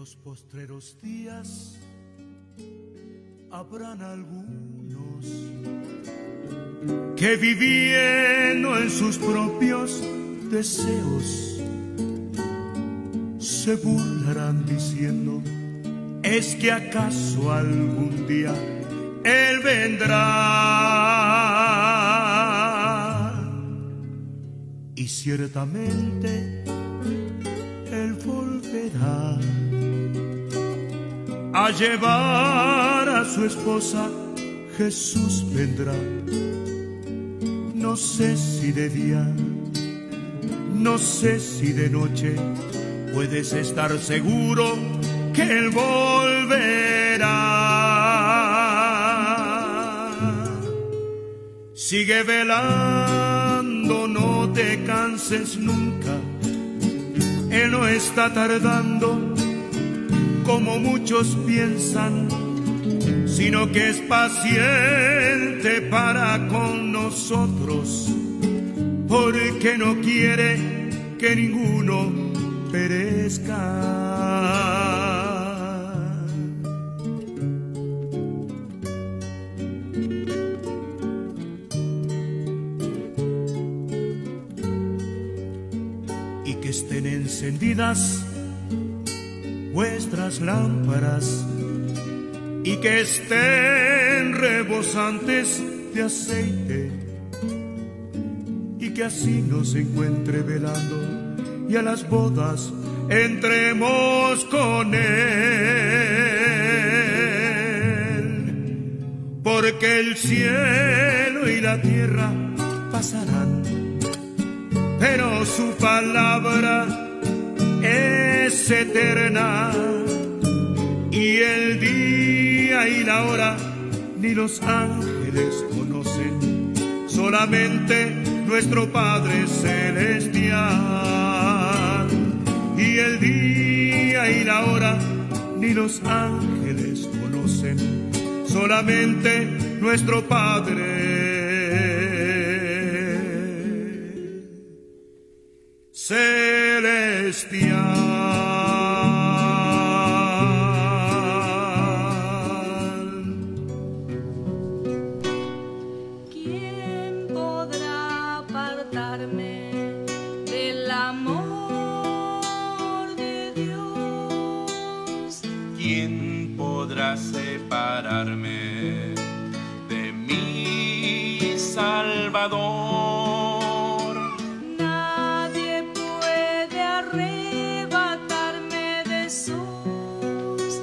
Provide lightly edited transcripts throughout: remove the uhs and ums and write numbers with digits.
los postreros días habrán algunos que viviendo en sus propios deseos se burlarán diciendo: ¿es que acaso algún día Él vendrá? Y ciertamente Él volverá a llevar a su esposa. Jesús vendrá, no sé si de día, no sé si de noche. Puedes estar seguro que Él volverá. Sigue velando, no te canses nunca. Él no está tardando como muchos piensan, sino que es paciente para con nosotros, porque no quiere que ninguno perezca. Y que estén encendidas vuestras lámparas, y que estén rebosantes de aceite, y que así nos encuentre velando, y a las bodas entremos con Él. Porque el cielo y la tierra pasarán, pero su palabra es eterna. Y el día y la hora ni los ángeles conocen, solamente nuestro Padre Celestial. Y el día y la hora ni los ángeles conocen, solamente nuestro Padre Celestial. Del amor de Dios, ¿quién podrá separarme de mi Salvador? Nadie puede arrebatarme de sus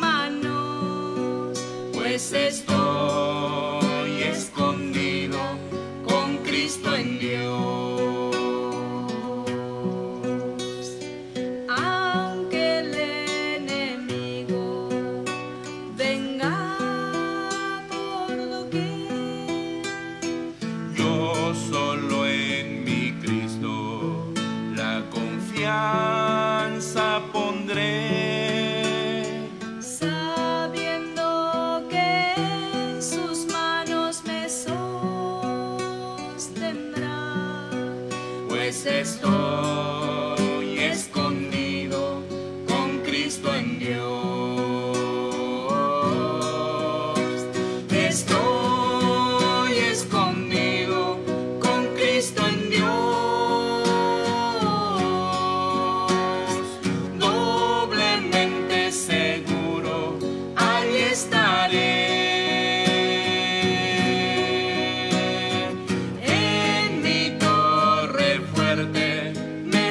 manos, pues estoy escondido con Cristo en Dios. Aunque el enemigo venga por doquier, Yo solo en mi Cristo la confianza pondré, sabiendo que en sus manos me sostendrá, pues estoy escondido con Cristo en Dios. Estoy escondido con Cristo en Dios. Doblemente seguro, ahí estaré. En mi torre fuerte me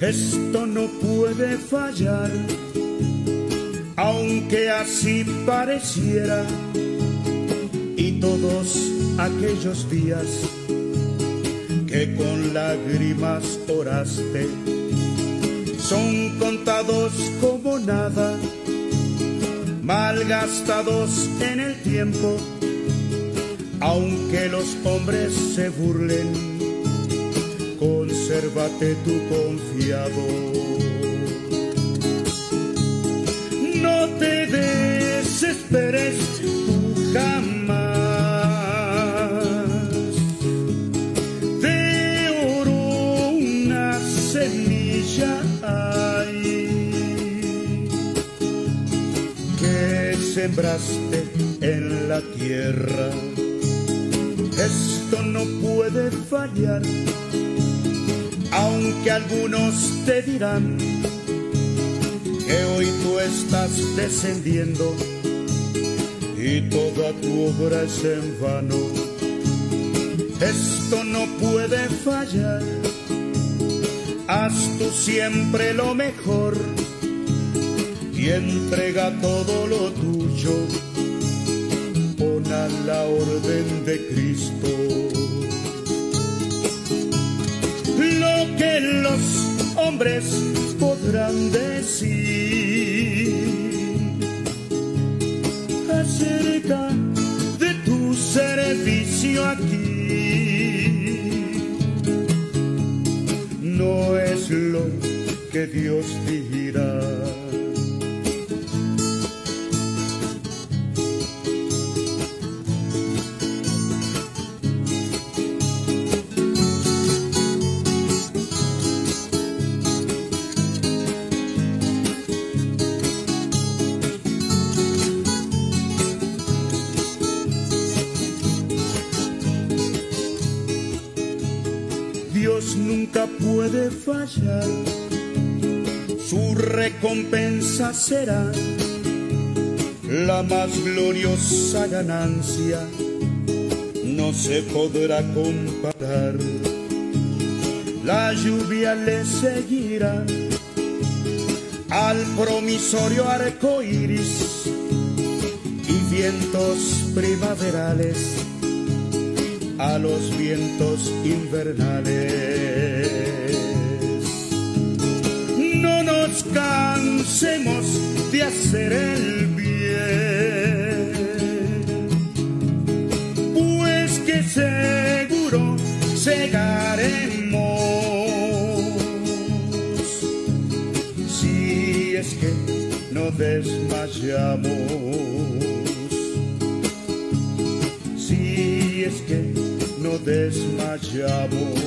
Esto no puede fallar, aunque así pareciera. Y todos aquellos días que con lágrimas oraste son contados como nada, malgastados en el tiempo. Aunque los hombres se burlen, consérvate tú confiado. No te desesperes tú jamás. De oro una semilla hay que sembraste en la tierra. Esto no puede fallar, aunque algunos te dirán que hoy tú estás descendiendo y toda tu obra es en vano. Esto no puede fallar, haz tú siempre lo mejor y entrega todo lo tuyo. Pon a la orden de Cristo. Lo que los hombres podrán decir acerca de tu servicio aquí no es lo que Dios dirá. Dios nunca puede fallar, su recompensa será la más gloriosa ganancia, no se podrá comparar. La lluvia le seguirá al promisorio arco iris y vientos primaverales a los vientos invernales. No nos cansemos de hacer el bien, pues que seguro segaremos, si es que no desmayamos, si es que no desmayamos.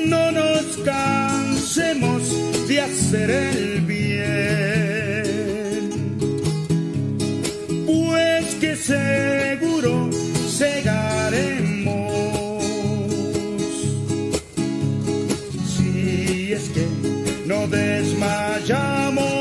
No nos cansemos de hacer el bien, pues que seguro segaremos, si es que no desmayamos.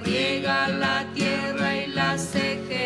Riega la tierra y la sequedad.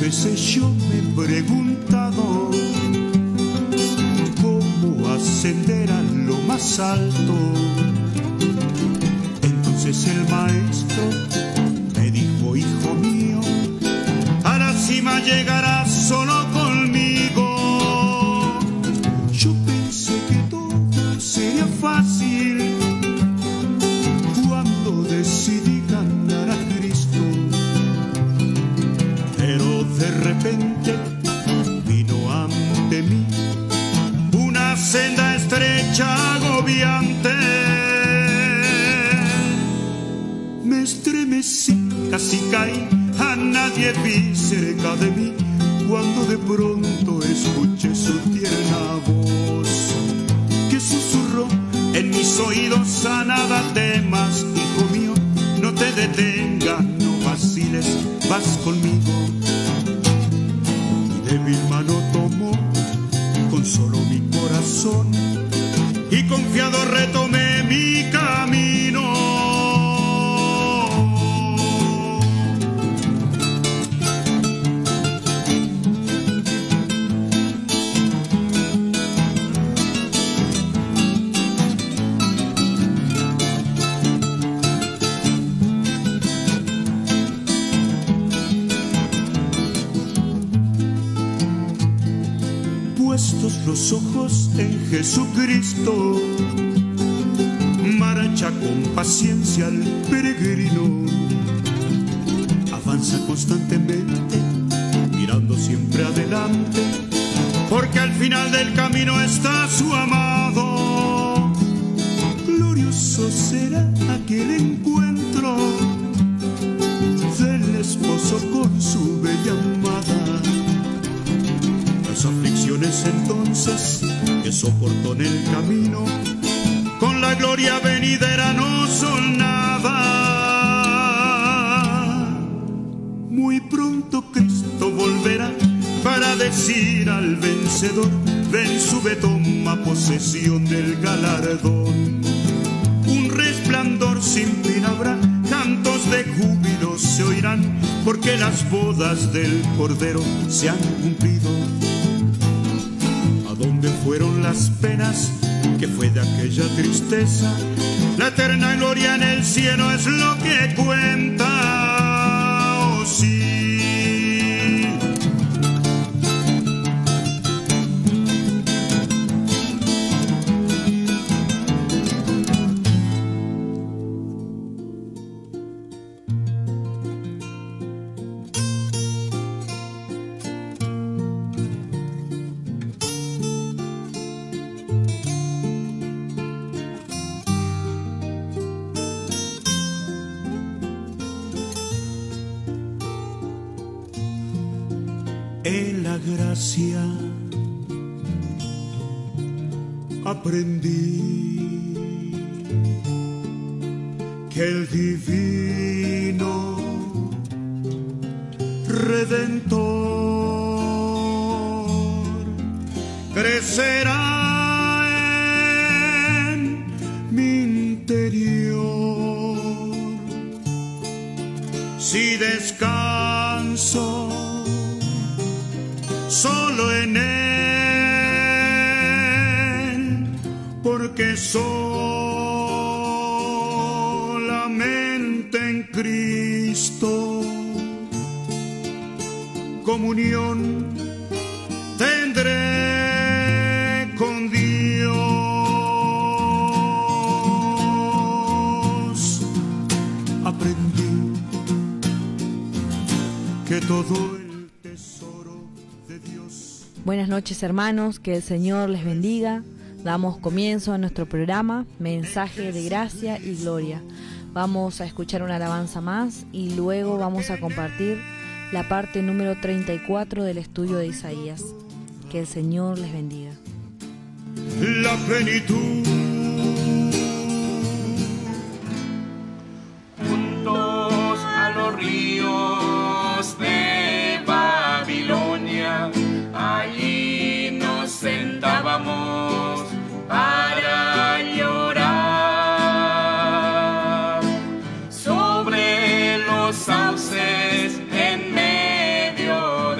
veces yo me he preguntado cómo ascender a lo más alto. Entonces el maestro me dijo: hijo mío, a la cima llegarás solo conmigo. Yo pensé que todo sería fácil cuando decidí ganar a Cristo, pero de repente vino ante mí una senda estrecha, agobiante. Me estremecí, casi caí, a nadie vi cerca de mí, cuando de pronto escuché su tierna voz que susurró en mis oídos: a nada temas, hijo mío, no te detengas, no vaciles, vas conmigo. Mi débil mano tomó con solo mi corazón y confiado retomé mi camino. Puestos los ojos en Jesucristo, marcha con paciencia el peregrino, avanza constantemente, mirando siempre adelante, porque al final del camino está su amado. Glorioso será aquel encuentro del esposo con su bella amada. Las aflicciones entonces que soportó en el camino, con la gloria venidera no son nada. Muy pronto Cristo volverá para decir al vencedor: ven, sube, toma posesión del galardón. Un resplandor sin fin habrá, cantos de júbilo se oirán, porque las bodas del Cordero se han cumplido. ¿A dónde fueron las penas? ¿Qué fue de aquella tristeza? La eterna gloria en el cielo es lo que cuenta. Oh, sí. En la gracia aprendí que el divino Redentor crecerá en mi interior si descanso solo en Él, porque solamente en Cristo comunión tendré con Dios. Aprendí que todo el tesoro de Dios. Buenas noches, hermanos, que el Señor les bendiga. Damos comienzo a nuestro programa Mensaje de Gracia y Gloria. Vamos a escuchar una alabanza más y luego vamos a compartir la parte número 34 del estudio de Isaías. Que el Señor les bendiga. La plenitud. Juntos a los ríos de Babilonia, allí nos sentábamos para llorar sobre los sauces en medio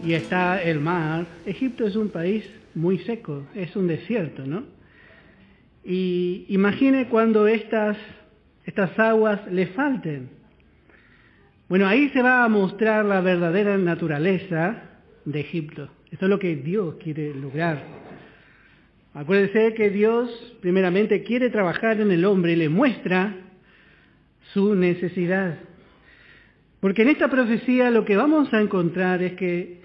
y está el mar. Egipto es un país muy seco, es un desierto, ¿no? Y imagine cuando estas aguas le falten. Bueno, ahí se va a mostrar la verdadera naturaleza de Egipto. Esto es lo que Dios quiere lograr. Acuérdense que Dios primeramente quiere trabajar en el hombre y le muestra su necesidad. Porque en esta profecía lo que vamos a encontrar es que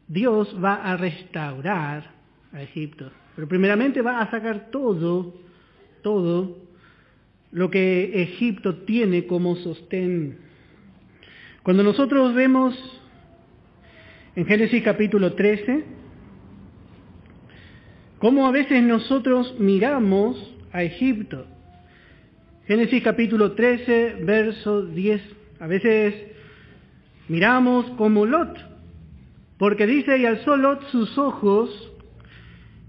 Dios va a restaurar a Egipto. Pero primeramente va a sacar todo lo que Egipto tiene como sostén. Cuando nosotros vemos en Génesis capítulo 13, cómo a veces nosotros miramos a Egipto. Génesis capítulo 13, verso 10. A veces miramos como Lot, porque dice, y alzó Lot sus ojos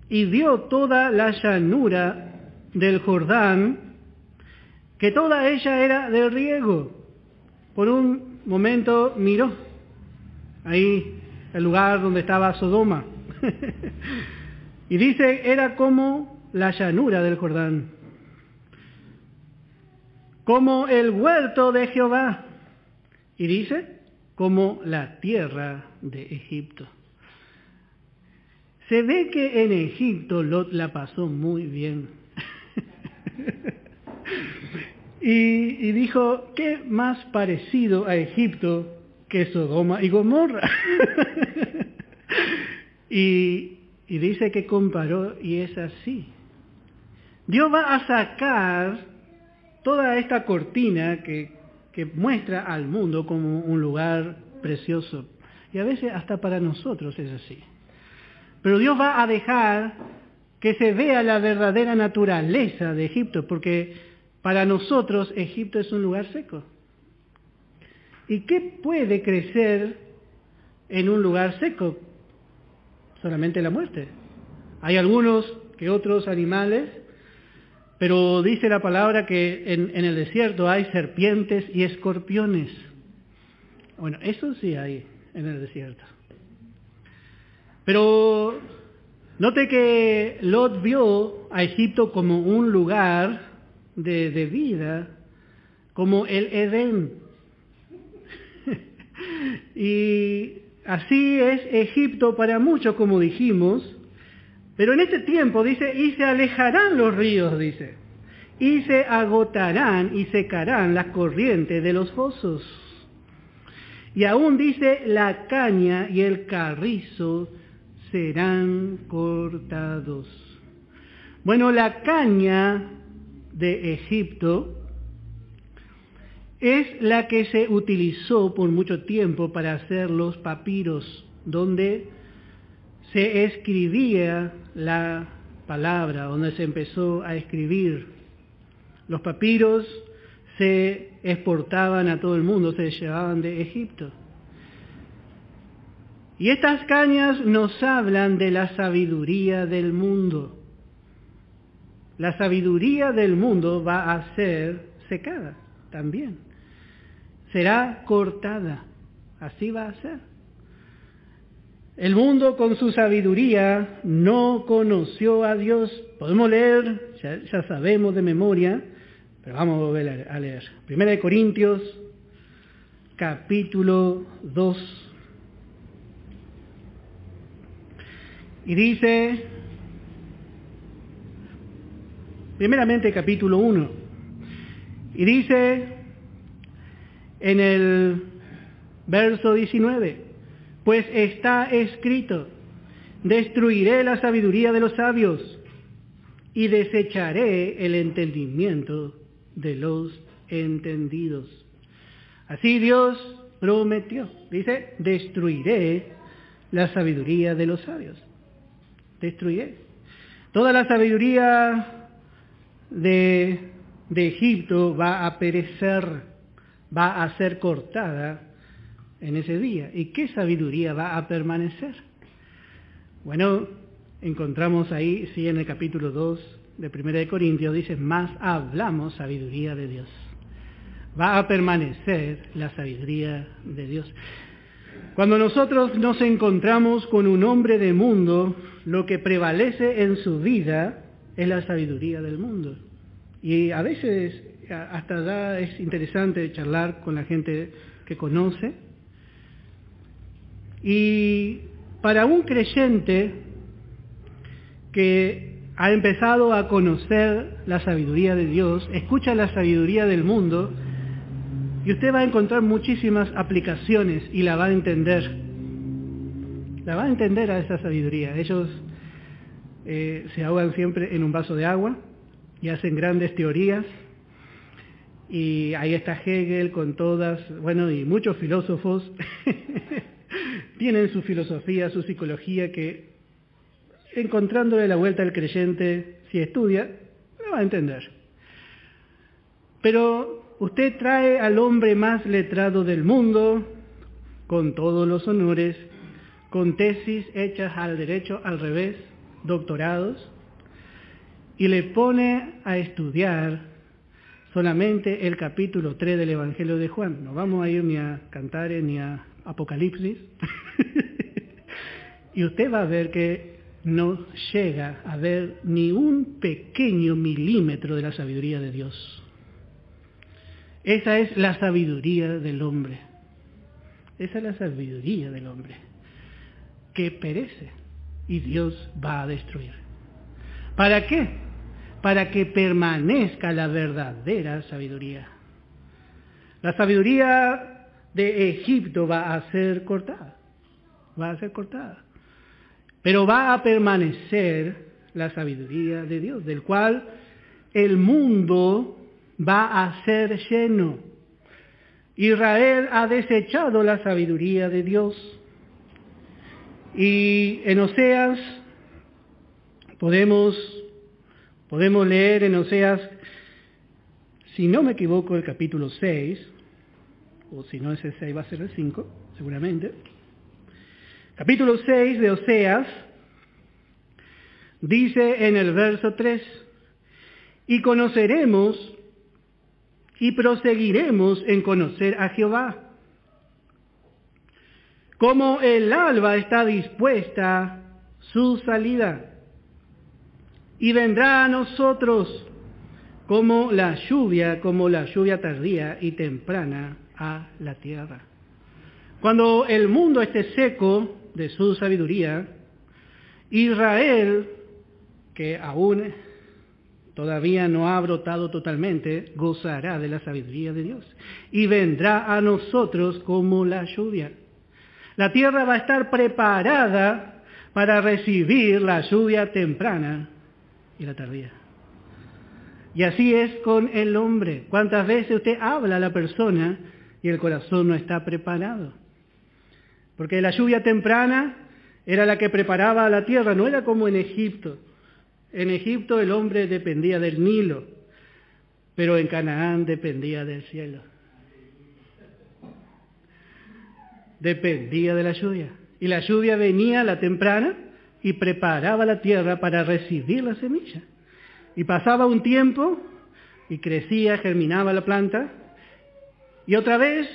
y vio toda la llanura del Jordán, que toda ella era de riego. Por un momento miró ahí el lugar donde estaba Sodoma. Y dice, era como la llanura del Jordán, como el huerto de Jehová. Y dice, como la tierra de Egipto. Se ve que en Egipto Lot la pasó muy bien. y dijo, ¿qué más parecido a Egipto que Sodoma y Gomorra? y dice que comparó, y es así. Dios va a sacar toda esta cortina que muestra al mundo como un lugar precioso. Y a veces hasta para nosotros es así. Pero Dios va a dejar que se vea la verdadera naturaleza de Egipto, porque para nosotros Egipto es un lugar seco. ¿Y qué puede crecer en un lugar seco? Solamente la muerte. Hay algunos que otros animales, pero dice la palabra que en el desierto hay serpientes y escorpiones. Bueno, eso sí hay en el desierto. Pero note que Lot vio a Egipto como un lugar de vida, como el Edén. Y así es Egipto para muchos, como dijimos. Pero en este tiempo dice, y se alejarán los ríos, dice, y se agotarán y secarán las corrientes de los fosos. Y aún dice, la caña y el carrizo serán cortados. Bueno, la caña de Egipto es la que se utilizó por mucho tiempo para hacer los papiros, donde se escribía la palabra, donde se empezó a escribir. Los papiros se exportaban a todo el mundo, se llevaban de Egipto. Y estas cañas nos hablan de la sabiduría del mundo. La sabiduría del mundo va a ser secada también. Será cortada. Así va a ser. El mundo con su sabiduría no conoció a Dios. Podemos leer, ya sabemos de memoria, pero vamos a volver a leer. 1 Corintios, capítulo 2. Y dice, primeramente capítulo 1, y dice en el verso 19, pues está escrito, destruiré la sabiduría de los sabios y desecharé el entendimiento de los entendidos. Así Dios prometió, dice, destruiré la sabiduría de los sabios. Destruiré. Toda la sabiduría de Egipto va a perecer, va a ser cortada en ese día. ¿Y qué sabiduría va a permanecer? Bueno, encontramos ahí, sí, en el capítulo 2 de 1 Corintios, dice, más hablamos sabiduría de Dios. Va a permanecer la sabiduría de Dios. Cuando nosotros nos encontramos con un hombre de mundo, lo que prevalece en su vida es la sabiduría del mundo. Y a veces hasta es interesante charlar con la gente que conoce. Y para un creyente que ha empezado a conocer la sabiduría de Dios, escucha la sabiduría del mundo, y usted va a encontrar muchísimas aplicaciones y la va a entender. La va a entender a esa sabiduría. Ellos se ahogan siempre en un vaso de agua y hacen grandes teorías. Y ahí está Hegel con todas, y muchos filósofos tienen su filosofía, su psicología, que encontrándole la vuelta al creyente, si estudia, lo va a entender. Pero usted trae al hombre más letrado del mundo, con todos los honores, con tesis hechas al derecho, al revés, doctorados, y le pone a estudiar solamente el capítulo 3 del Evangelio de Juan. No vamos a ir ni a Cantares ni a Apocalipsis. Y usted va a ver que no llega a ver ni un pequeño milímetro de la sabiduría de Dios. Esa es la sabiduría del hombre. Esa es la sabiduría del hombre, que perece y Dios va a destruir. ¿Para qué? Para que permanezca la verdadera sabiduría. La sabiduría de Egipto va a ser cortada. Va a ser cortada. Pero va a permanecer la sabiduría de Dios, del cual el mundo va a ser lleno. Israel ha desechado la sabiduría de Dios. Y en Oseas podemos leer en Oseas, si no me equivoco, el capítulo 6, o si no es el 6 va a ser el 5, seguramente. Capítulo 6 de Oseas dice en el verso 3, y conoceremos y proseguiremos en conocer a Jehová. Como el alba está dispuesta su salida, y vendrá a nosotros como la lluvia tardía y temprana a la tierra. Cuando el mundo esté seco de su sabiduría, Israel, que aún todavía no ha brotado totalmente, gozará de la sabiduría de Dios y vendrá a nosotros como la lluvia. La tierra va a estar preparada para recibir la lluvia temprana y la tardía. Y así es con el hombre. ¿Cuántas veces usted habla a la persona y el corazón no está preparado? Porque la lluvia temprana era la que preparaba a la tierra, no era como en Egipto. En Egipto el hombre dependía del Nilo, pero en Canaán dependía del cielo. Dependía de la lluvia. Y la lluvia venía, la temprana, y preparaba la tierra para recibir la semilla. Y pasaba un tiempo, y crecía, germinaba la planta, y otra vez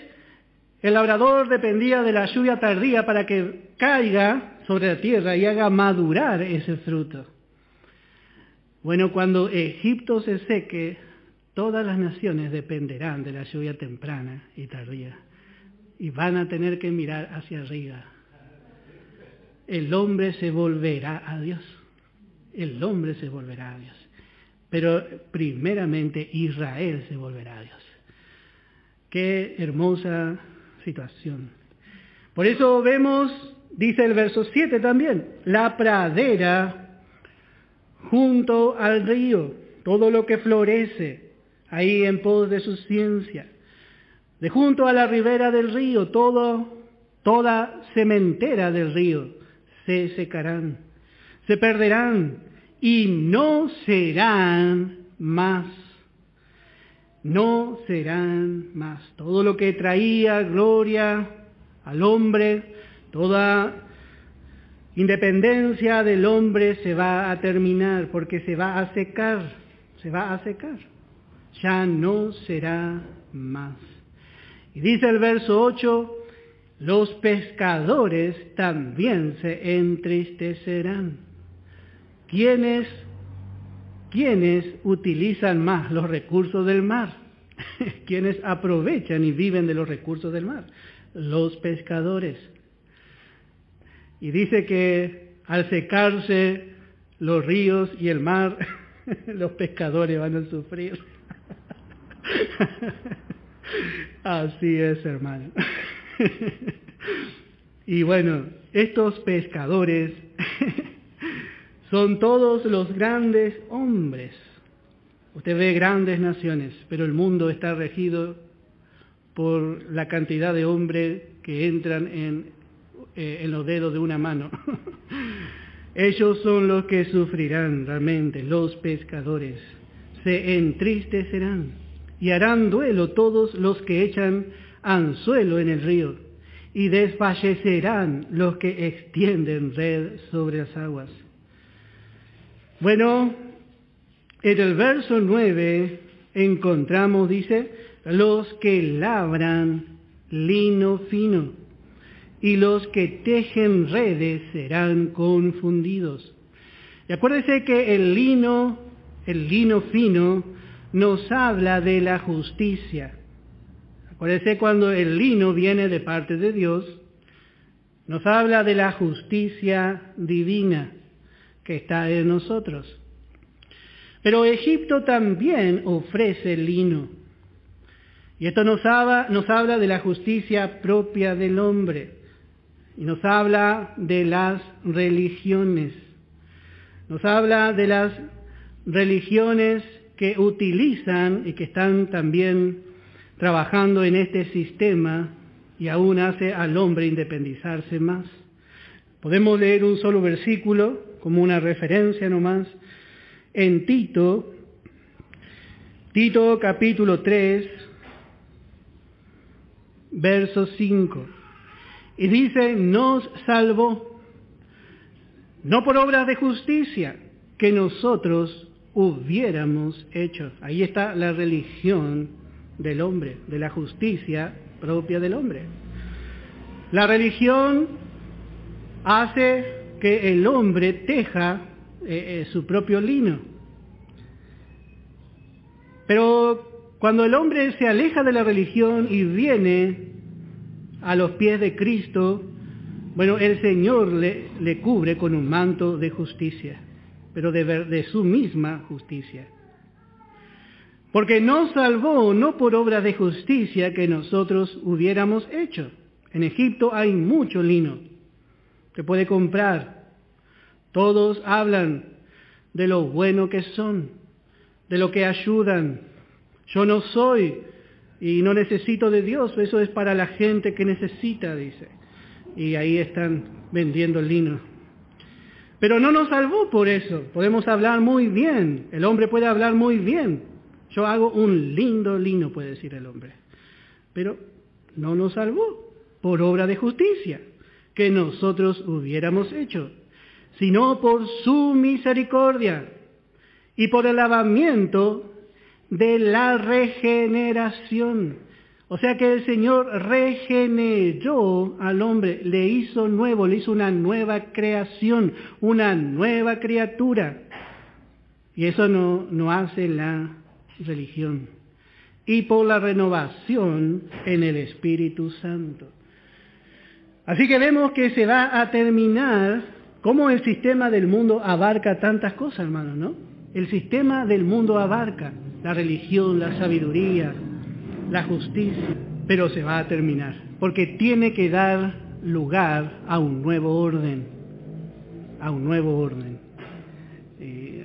el labrador dependía de la lluvia tardía para que caiga sobre la tierra y haga madurar ese fruto. Bueno, cuando Egipto se seque, todas las naciones dependerán de la lluvia temprana y tardía. Y van a tener que mirar hacia arriba. El hombre se volverá a Dios. El hombre se volverá a Dios. Pero primeramente Israel se volverá a Dios. Qué hermosa situación. Por eso vemos, dice el verso 7 también, la pradera junto al río, todo lo que florece ahí en pos de su ciencia. De junto a la ribera del río, toda sementera del río se secarán, se perderán y no serán más. No serán más. Todo lo que traía gloria al hombre, toda independencia del hombre se va a terminar porque se va a secar, Ya no será más. Y dice el verso 8, los pescadores también se entristecerán. ¿Quiénes utilizan más los recursos del mar? ¿Quiénes aprovechan y viven de los recursos del mar? Los pescadores. Y dice que al secarse los ríos y el mar, los pescadores van a sufrir. Así es, hermano. Y bueno, estos pescadores son todos los grandes hombres. Usted ve grandes naciones, pero el mundo está regido por la cantidad de hombres que entran en los dedos de una mano. Ellos son los que sufrirán realmente, los pescadores. Se entristecerán y harán duelo todos los que echan anzuelo en el río, y desfallecerán los que extienden red sobre las aguas. Bueno, en el verso 9 encontramos, dice, los que labran lino fino, y los que tejen redes serán confundidos. Y acuérdense que el lino fino nos habla de la justicia. Acuérdense cuando el lino viene de parte de Dios, nos habla de la justicia divina que está en nosotros. Pero Egipto también ofrece lino. Y esto nos habla de la justicia propia del hombre. Y nos habla de las religiones. Nos habla de las religiones que utilizan y que están también trabajando en este sistema y aún hace al hombre independizarse más. Podemos leer un solo versículo como una referencia nomás. En Tito capítulo 3, verso 5. Y dice, nos salvó, no por obras de justicia que nosotros hubiéramos hecho. Ahí está la religión del hombre, de la justicia propia del hombre. La religión hace que el hombre teja su propio lino. Pero cuando el hombre se aleja de la religión y viene a los pies de Cristo, bueno, el Señor le cubre con un manto de justicia, pero de su misma justicia. Porque nos salvó no por obra de justicia que nosotros hubiéramos hecho. En Egipto hay mucho lino que puede comprar. Todos hablan de lo bueno que son, de lo que ayudan. Yo no soy y no necesito de Dios, eso es para la gente que necesita, dice. Y ahí están vendiendo el lino. Pero no nos salvó por eso. Podemos hablar muy bien, el hombre puede hablar muy bien. Yo hago un lindo lino, puede decir el hombre. Pero no nos salvó por obra de justicia que nosotros hubiéramos hecho, sino por su misericordia y por el lavamiento de la regeneración. O sea que el Señor regeneró al hombre, le hizo nuevo, le hizo una nueva creación, una nueva criatura. Y eso no hace la religión. Y por la renovación en el Espíritu Santo. Así que vemos que se va a terminar cómo el sistema del mundo abarca tantas cosas, hermanos, ¿no? El sistema del mundo abarca la religión, la sabiduría, la justicia, pero se va a terminar, porque tiene que dar lugar a un nuevo orden, a un nuevo orden.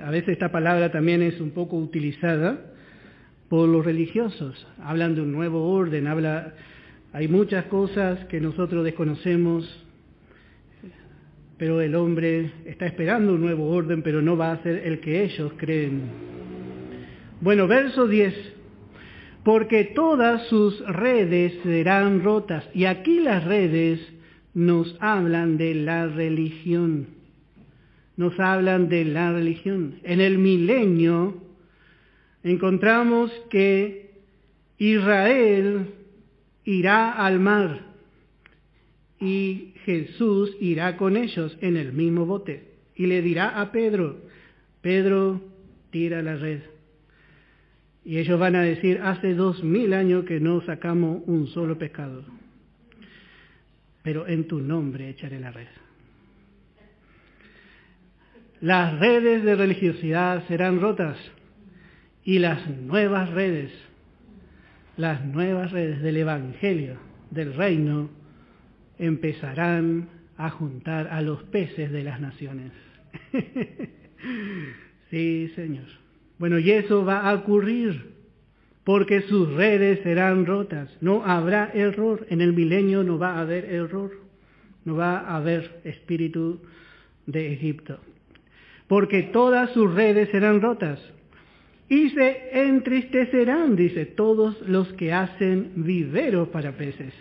A veces esta palabra también es un poco utilizada por los religiosos, hablan de un nuevo orden, hay muchas cosas que nosotros desconocemos, pero el hombre está esperando un nuevo orden, pero no va a ser el que ellos creen. Bueno, verso 10. Porque todas sus redes serán rotas. Y aquí las redes nos hablan de la religión. Nos hablan de la religión. En el milenio encontramos que Israel irá al mar. y Jesús irá con ellos en el mismo bote y le dirá a Pedro, Pedro, tira la red. Y ellos van a decir, hace 2000 años que no sacamos un solo pescado, pero en tu nombre echaré la red. Las redes de religiosidad serán rotas y las nuevas redes del Evangelio, del reino, empezarán a juntar a los peces de las naciones. Sí, Señor. Bueno, y eso va a ocurrir, porque sus redes serán rotas. No habrá error. En el milenio no va a haber error. No va a haber espíritu de Egipto. Porque todas sus redes serán rotas. Y se entristecerán, dice, todos los que hacen viveros para peces.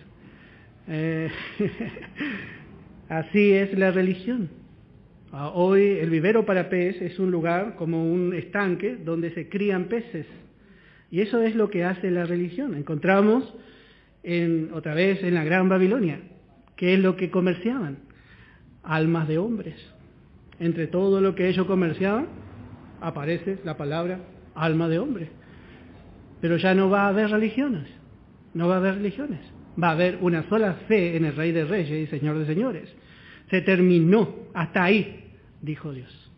Así es la religión. Hoy el vivero para pez es un lugar como un estanque donde se crían peces. Y eso es lo que hace la religión. Encontramos otra vez en la Gran Babilonia. ¿Qué es lo que comerciaban? Almas de hombres. Entre todo lo que ellos comerciaban aparece la palabra alma de hombre. Pero ya no va a haber religiones. No va a haber religiones. Va a haber una sola fe en el Rey de Reyes y Señor de Señores. Se terminó. Hasta ahí, dijo Dios.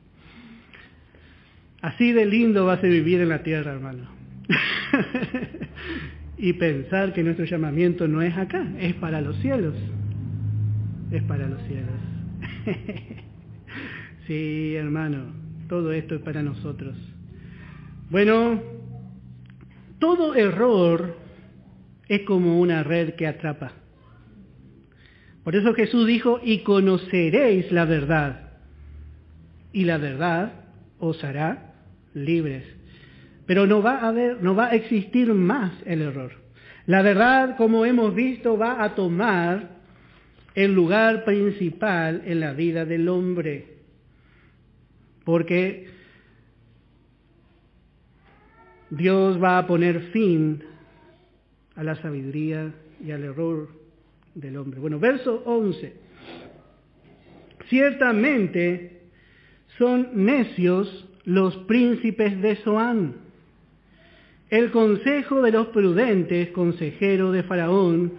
Así de lindo va a ser vivir en la tierra, hermano. Y pensar que nuestro llamamiento no es acá, es para los cielos. Es para los cielos. Sí, hermano, todo esto es para nosotros. Bueno, todo error es como una red que atrapa. Por eso Jesús dijo, y conoceréis la verdad, y la verdad os hará libres. Pero no va a existir más el error. La verdad, como hemos visto, va a tomar el lugar principal en la vida del hombre. Porque Dios va a poner fin a la sabiduría y al error del hombre. Bueno, verso 11. Ciertamente son necios los príncipes de Zoán. El consejo de los prudentes, consejero de Faraón,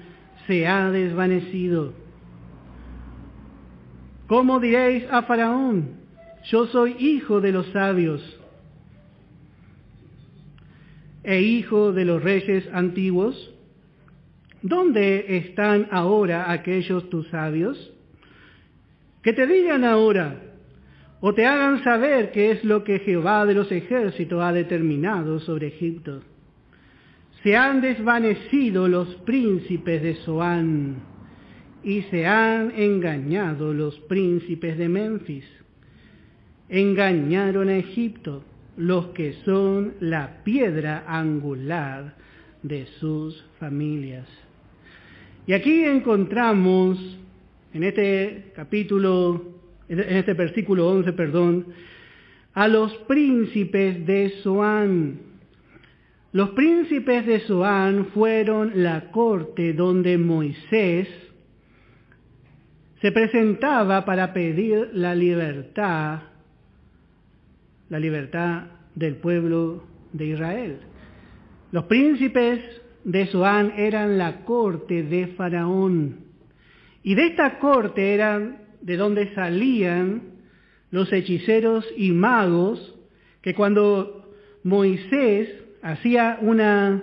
se ha desvanecido. ¿Cómo diréis a Faraón? Yo soy hijo de los sabios e hijo de los reyes antiguos. ¿Dónde están ahora aquellos tus sabios? Que te digan ahora, o te hagan saber qué es lo que Jehová de los ejércitos ha determinado sobre Egipto. Se han desvanecido los príncipes de Zoán, y se han engañado los príncipes de Memphis. Engañaron a Egipto, los que son la piedra angular de sus familias. Y aquí encontramos, en este versículo 11, a los príncipes de Zoán. Los príncipes de Zoán fueron la corte donde Moisés se presentaba para pedir la libertad del pueblo de Israel. Los príncipes de Zoán eran la corte de Faraón. Y de esta corte eran de donde salían los hechiceros y magos que cuando Moisés hacía una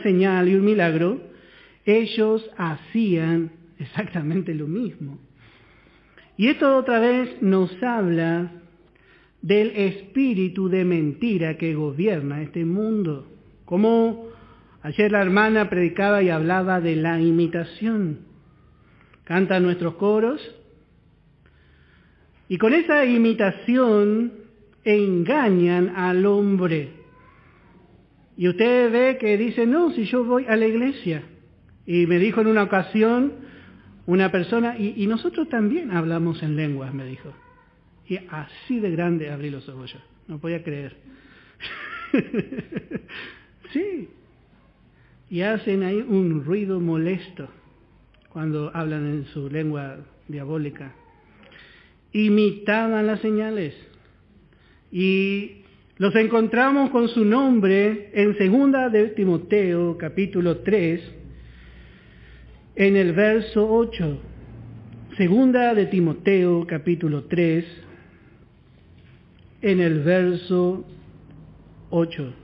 señal y un milagro, ellos hacían exactamente lo mismo. Y esto otra vez nos habla del espíritu de mentira que gobierna este mundo. Como ayer la hermana predicaba y hablaba de la imitación. Cantan nuestros coros y con esa imitación engañan al hombre. Y usted ve que dice, no, si yo voy a la iglesia. Y me dijo en una ocasión una persona, y nosotros también hablamos en lenguas, me dijo. Y así de grande abrí los ojos yo. No podía creer. Sí. Y hacen ahí un ruido molesto cuando hablan en su lengua diabólica. Imitaban las señales. Y los encontramos con su nombre en 2 de Timoteo, capítulo 3, en el verso 8. 2 de Timoteo, capítulo 3, en el verso 8.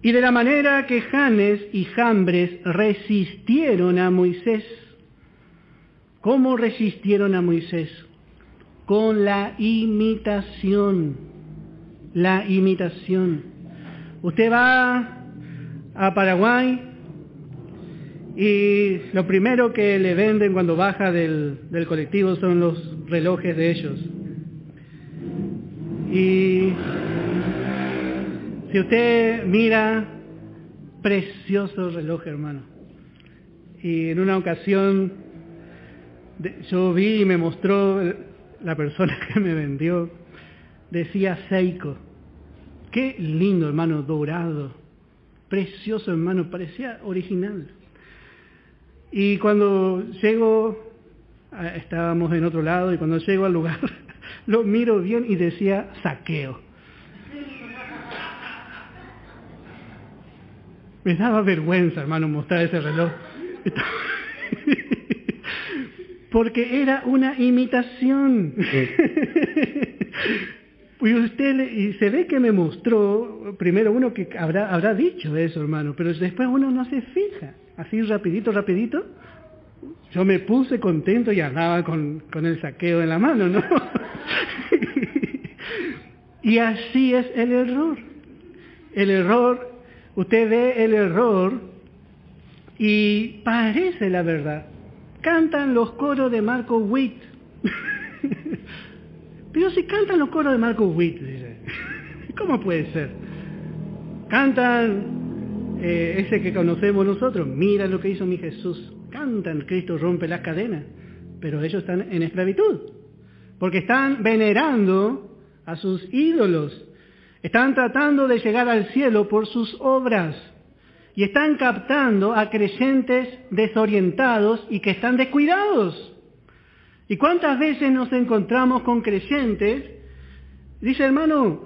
Y de la manera que Janes y Jambres resistieron a Moisés. ¿Cómo resistieron a Moisés? Con la imitación. La imitación. Usted va a Paraguay y lo primero que le venden cuando baja del colectivo son los relojes de ellos. Y si usted mira, precioso reloj, hermano. Y en una ocasión yo vi y me mostró la persona que me vendió, decía Seiko. Qué lindo, hermano, dorado. Precioso, hermano, parecía original. Y cuando llego, estábamos en otro lado, y cuando llego al lugar, lo miro bien y decía saqueo. Me daba vergüenza, hermano, mostrar ese reloj. Porque era una imitación. Y se ve que me mostró, primero uno que habrá dicho eso, hermano, pero después uno no se fija. Así rapidito, yo me puse contento y andaba con el saqueo en la mano, ¿no? Y así es el error. El error, usted ve el error y parece la verdad. Cantan los coros de Marco Witt. Pero si cantan los coros de Marco Witt, dice, ¿cómo puede ser? Cantan ese que conocemos nosotros, mira lo que hizo mi Jesús. Cantan, Cristo rompe las cadenas, pero ellos están en esclavitud, porque están venerando a sus ídolos, están tratando de llegar al cielo por sus obras, y están captando a creyentes desorientados y que están descuidados. ¿Y cuántas veces nos encontramos con creyentes? Dice, hermano,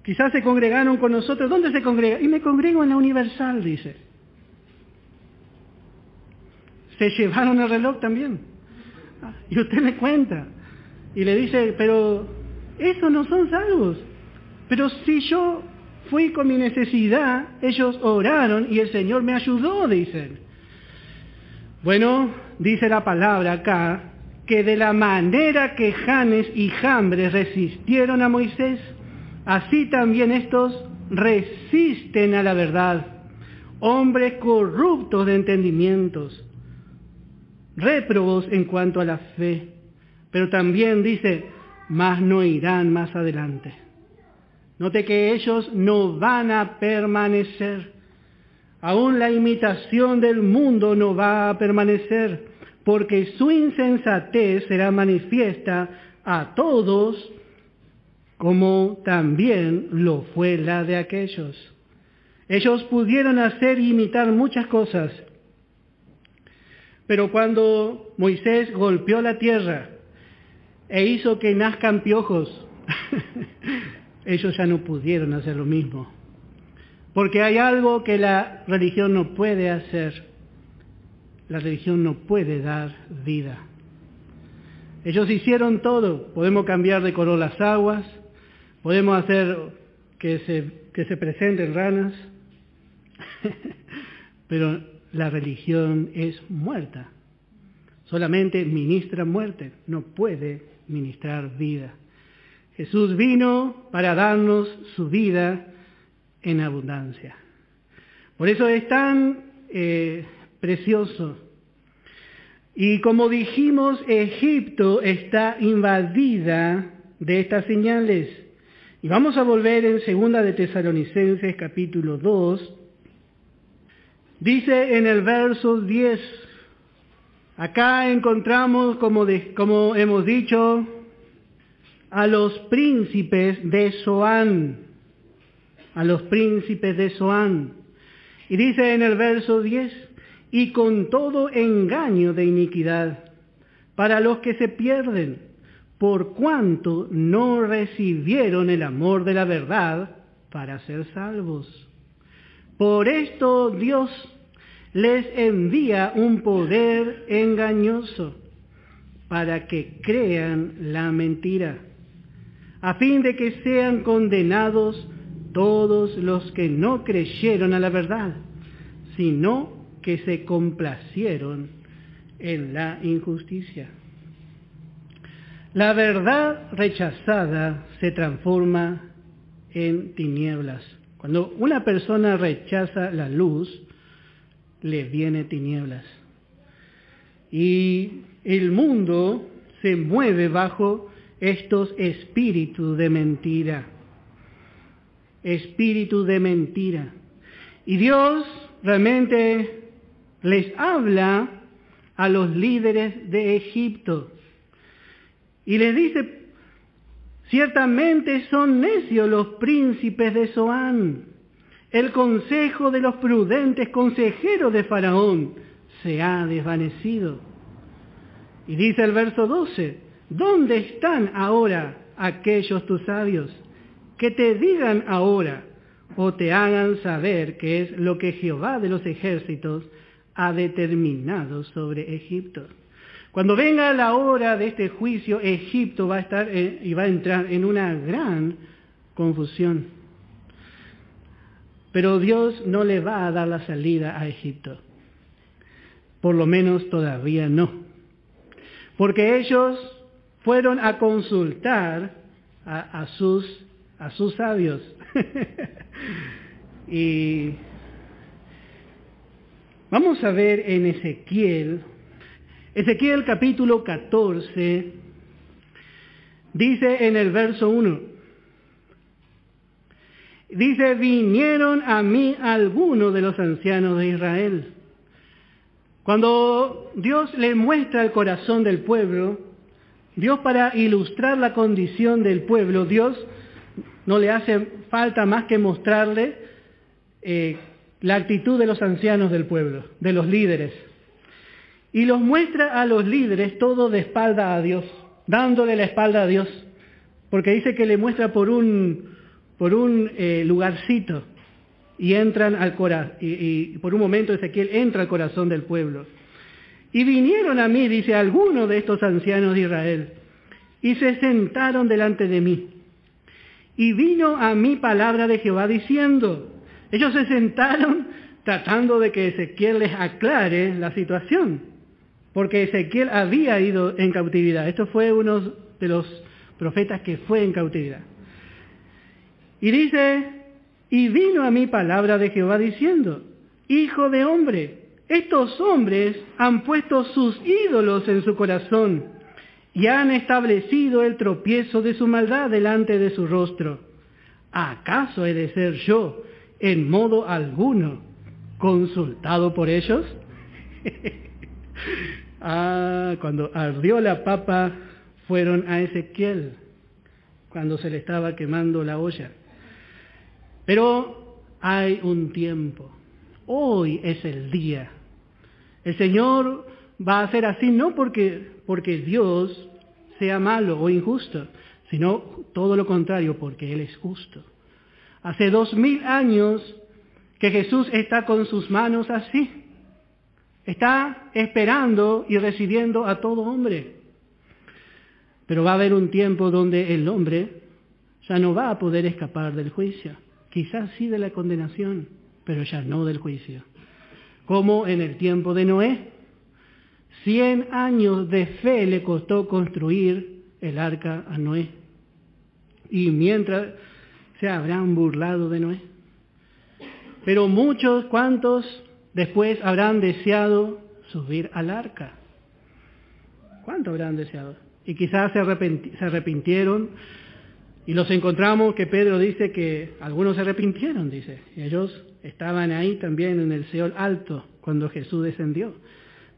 quizás se congregaron con nosotros. ¿Dónde se congrega? Y me congrego en la Universal, dice. Se llevaron el reloj también. Y usted le cuenta. Y le dice, pero esos no son salvos. Pero si yo fui con mi necesidad, ellos oraron y el Señor me ayudó, dicen. Bueno, dice la palabra acá, que de la manera que Janes y Jambres resistieron a Moisés, así también estos resisten a la verdad, hombres corruptos de entendimientos, réprobos en cuanto a la fe, pero también dice, mas no irán más adelante. Note que ellos no van a permanecer, aún la imitación del mundo no va a permanecer, porque su insensatez será manifiesta a todos, como también lo fue la de aquellos. Ellos pudieron hacer e imitar muchas cosas, pero cuando Moisés golpeó la tierra e hizo que nazcan piojos, ellos ya no pudieron hacer lo mismo, porque hay algo que la religión no puede hacer. La religión no puede dar vida. Ellos hicieron todo. Podemos cambiar de color las aguas, podemos hacer que se presenten ranas, pero la religión es muerta. Solamente ministra muerte, no puede ministrar vida. Jesús vino para darnos su vida en abundancia. Por eso es tan precioso. Y como dijimos, Egipto está invadida de estas señales. Y vamos a volver en 2 de Tesalonicenses, capítulo 2. Dice en el verso 10, acá encontramos, como hemos dicho, a los príncipes de Zoán. A los príncipes de Zoán. Y dice en el verso 10, y con todo engaño de iniquidad, para los que se pierden, por cuanto no recibieron el amor de la verdad para ser salvos. Por esto Dios les envía un poder engañoso para que crean la mentira, a fin de que sean condenados todos los que no creyeron a la verdad, sino que se complacieron en la injusticia. La verdad rechazada se transforma en tinieblas. Cuando una persona rechaza la luz, le viene tinieblas. Y el mundo se mueve bajo estos espíritus de mentira. Espíritu de mentira. Y Dios realmente les habla a los líderes de Egipto y les dice: ciertamente son necios los príncipes de Zoán, el consejo de los prudentes consejeros de Faraón se ha desvanecido. Y dice el verso 12: ¿dónde están ahora aquellos tus sabios que te digan ahora o te hagan saber qué es lo que Jehová de los ejércitos ha determinado sobre Egipto? Cuando venga la hora de este juicio, Egipto va a estar y va a entrar en una gran confusión. Pero Dios no le va a dar la salida a Egipto. Por lo menos todavía no. Porque ellos fueron a consultar a sus sabios. Y vamos a ver en Ezequiel capítulo 14, dice en el verso 1, dice: vinieron a mí algunos de los ancianos de Israel. Cuando Dios le muestra el corazón del pueblo, Dios, para ilustrar la condición del pueblo, Dios no le hace falta más que mostrarle la actitud de los ancianos del pueblo, de los líderes. Y los muestra a los líderes todo de espalda a Dios, dándole la espalda a Dios, porque dice que le muestra por un lugarcito y entran al corazón, y por un momento Ezequiel entra al corazón del pueblo. Y vinieron a mí, dice, algunos de estos ancianos de Israel, y se sentaron delante de mí. Y vino a mí palabra de Jehová diciendo, ellos se sentaron tratando de que Ezequiel les aclare la situación, porque Ezequiel había ido en cautividad. Esto fue uno de los profetas que fue en cautividad. Y dice: y vino a mí palabra de Jehová diciendo, hijo de hombre, estos hombres han puesto sus ídolos en su corazón y han establecido el tropiezo de su maldad delante de su rostro. ¿Acaso he de ser yo en modo alguno consultado por ellos? Cuando ardió la papa fueron a Ezequiel, cuando se le estaba quemando la olla. Pero hay un tiempo. Hoy es el día. El Señor va a hacer así no porque Dios sea malo o injusto, sino todo lo contrario, porque Él es justo. Hace 2000 años que Jesús está con sus manos así. Está esperando y recibiendo a todo hombre. Pero va a haber un tiempo donde el hombre ya no va a poder escapar del juicio. Quizás sí de la condenación, pero ya no del juicio. Como en el tiempo de Noé. 100 años de fe le costó construir el arca a Noé. Y mientras se habrán burlado de Noé. Pero ¿cuántos después habrán deseado subir al arca? ¿Cuántos habrán deseado? Y quizás se arrepintieron. Y los encontramos que Pedro dice que algunos se arrepintieron, dice. Y ellos estaban ahí también en el Seol alto cuando Jesús descendió.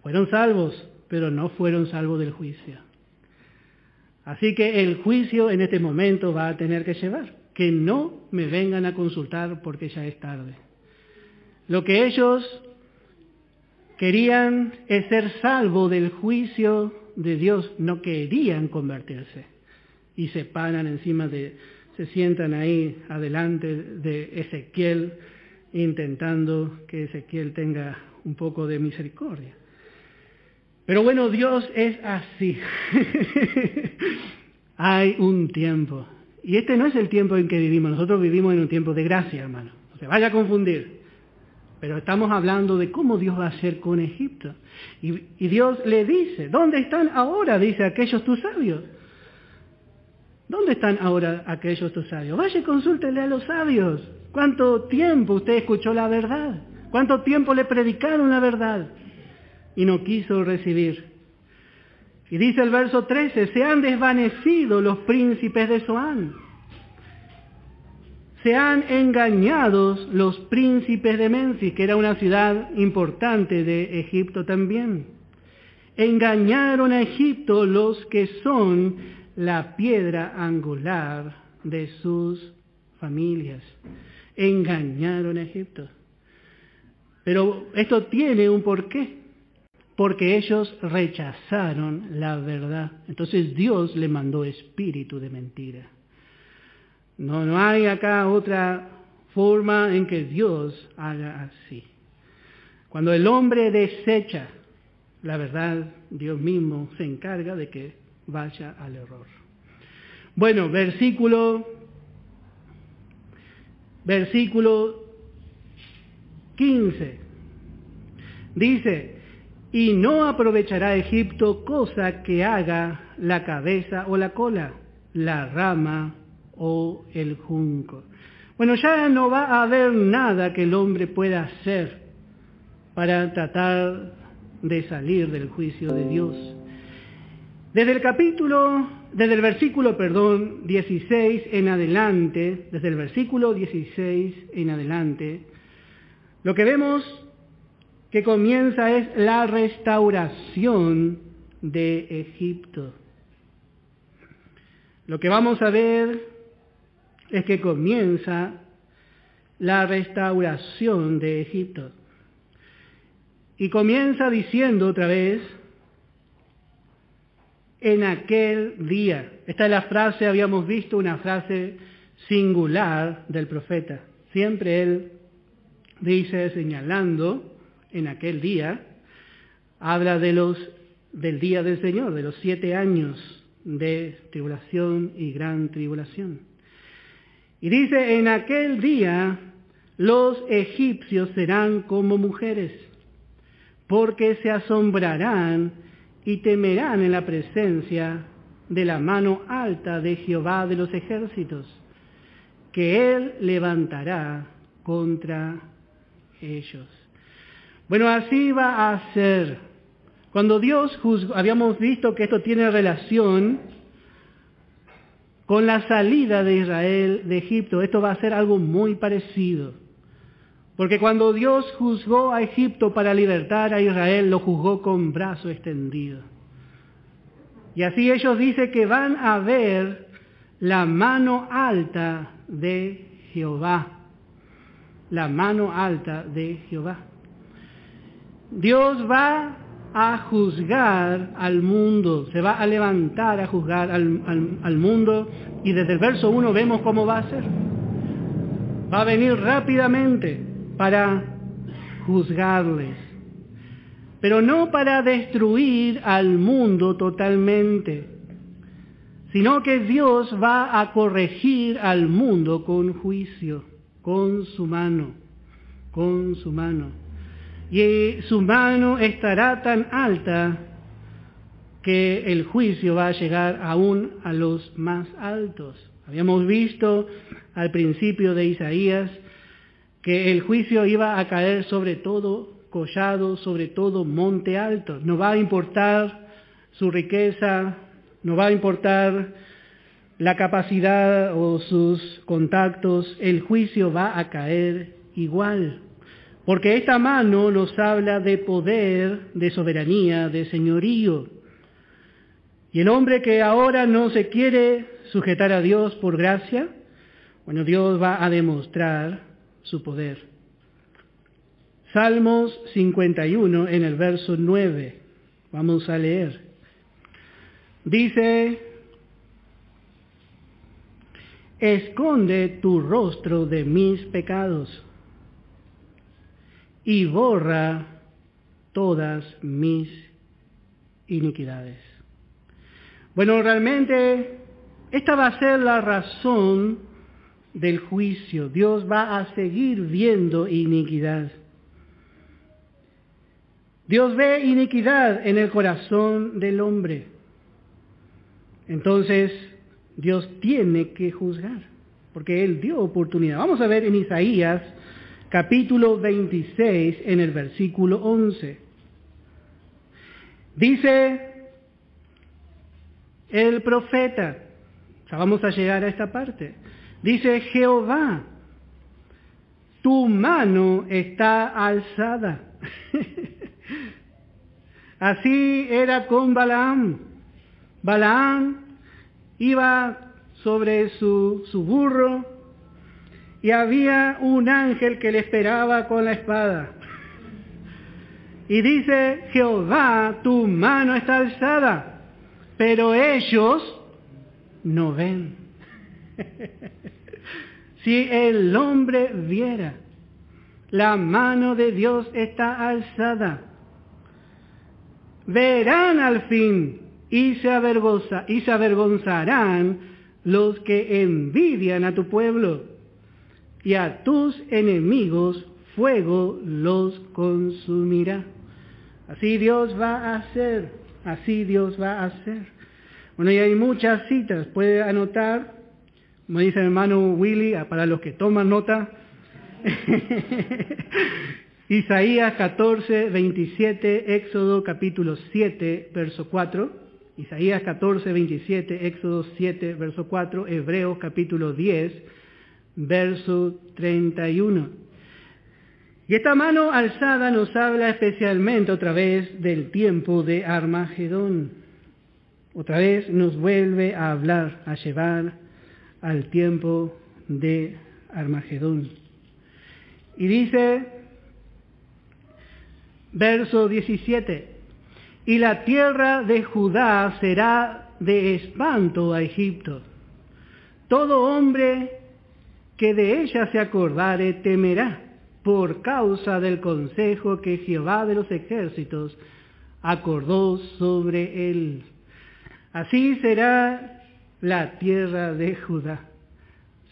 Fueron salvos, pero no fueron salvos del juicio. Así que el juicio en este momento va a tener que llevar. Que no me vengan a consultar porque ya es tarde. Lo que ellos querían ser salvos del juicio de Dios, no querían convertirse. Y se paran se sientan ahí adelante de Ezequiel, intentando que Ezequiel tenga un poco de misericordia. Pero bueno, Dios es así. Hay un tiempo. Y este no es el tiempo en que vivimos. Nosotros vivimos en un tiempo de gracia, hermano. No se vaya a confundir. Pero estamos hablando de cómo Dios va a hacer con Egipto. Y Dios le dice, ¿dónde están ahora? Dice, aquellos tus sabios. ¿Dónde están ahora aquellos tus sabios? Vaya y consúltele a los sabios. ¿Cuánto tiempo usted escuchó la verdad? ¿Cuánto tiempo le predicaron la verdad? Y no quiso recibir. Y dice el verso 13, se han desvanecido los príncipes de Zoán. Se han engañado los príncipes de Menfis, que era una ciudad importante de Egipto también. Engañaron a Egipto los que son la piedra angular de sus familias. Engañaron a Egipto. Pero esto tiene un porqué. Porque ellos rechazaron la verdad. Entonces Dios le mandó espíritu de mentira. No hay acá otra forma en que Dios haga así. Cuando el hombre desecha la verdad, Dios mismo se encarga de que vaya al error. Bueno, versículo 15. Dice, y no aprovechará Egipto cosa que haga la cabeza o la cola, la rama o el junco. Bueno, ya no va a haber nada que el hombre pueda hacer para tratar de salir del juicio de Dios. Desde el versículo 16 en adelante, desde el versículo 16 en adelante, lo que vemos que comienza es la restauración de Egipto. Lo que vamos a ver es que comienza la restauración de Egipto. Y comienza diciendo otra vez, en aquel día. Esta es la frase, habíamos visto, una frase singular del profeta. Siempre él dice, señalando, en aquel día, habla del día del Señor, de los 7 años de tribulación y gran tribulación. Y dice, en aquel día los egipcios serán como mujeres, porque se asombrarán y temerán en la presencia de la mano alta de Jehová de los ejércitos, que Él levantará contra ellos. Bueno, así va a ser. Cuando Dios juzgó, habíamos visto que esto tiene relación con la salida de Israel de Egipto. Esto va a ser algo muy parecido. Porque cuando Dios juzgó a Egipto para libertar a Israel, lo juzgó con brazo extendido. Y así ellos dicen que van a ver la mano alta de Jehová. La mano alta de Jehová. Dios va a juzgar al mundo, se va a levantar a juzgar al mundo, y desde el verso 1 vemos cómo va a ser. Va a venir rápidamente para juzgarles, pero no para destruir al mundo totalmente, sino que Dios va a corregir al mundo con juicio, con su mano. Y su mano estará tan alta que el juicio va a llegar aún a los más altos. Habíamos visto al principio de Isaías que el juicio iba a caer sobre todo collado, sobre todo monte alto. No va a importar su riqueza, no va a importar la capacidad o sus contactos, el juicio va a caer igual. Porque esta mano nos habla de poder, de soberanía, de señorío. Y el hombre que ahora no se quiere sujetar a Dios por gracia, bueno, Dios va a demostrar su poder. Salmos 51 en el verso 9. Vamos a leer. Dice: esconde tu rostro de mis pecados y borra todas mis iniquidades. Bueno, realmente esta va a ser la razón del juicio. Dios va a seguir viendo iniquidad. Dios ve iniquidad en el corazón del hombre. Entonces, Dios tiene que juzgar, porque Él dio oportunidad. Vamos a ver en Isaías, capítulo 26, en el versículo 11. Dice el profeta, ya vamos a llegar a esta parte. Dice: Jehová, tu mano está alzada. Así era con Balaam. Balaam iba sobre su burro y había un ángel que le esperaba con la espada. Y dice: Jehová, tu mano está alzada, pero ellos no ven. Si el hombre viera, la mano de Dios está alzada. Verán al fin y se avergonzarán los que envidian a tu pueblo, y a tus enemigos fuego los consumirá. Así Dios va a hacer, así Dios va a hacer. Bueno, y hay muchas citas, puede anotar, como dice el hermano Willy, para los que toman nota. Isaías 14, 27, Éxodo capítulo 7, verso 4. Isaías 14, 27, Éxodo 7, verso 4. Hebreos capítulo 10, verso 31. Y esta mano alzada nos habla especialmente otra vez del tiempo de Armagedón. Otra vez nos vuelve a hablar, a llevar al tiempo de Armagedón. Y dice, verso 17, y la tierra de Judá será de espanto a Egipto. Todo hombre que de ella se acordare temerá, por causa del consejo que Jehová de los ejércitos acordó sobre él. Así será la tierra de Judá.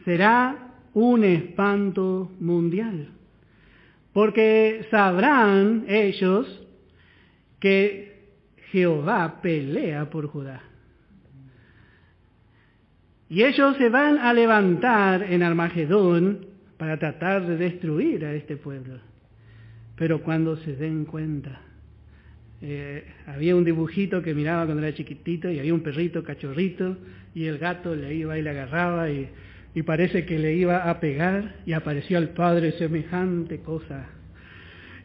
Será un espanto mundial. Porque sabrán ellos que Jehová pelea por Judá. Y ellos se van a levantar en Armagedón para tratar de destruir a este pueblo. Pero cuando se den cuenta, había un dibujito que miraba cuando era chiquitito y había un perrito cachorrito y el gato le iba y le agarraba y parece que le iba a pegar y apareció al padre semejante cosa.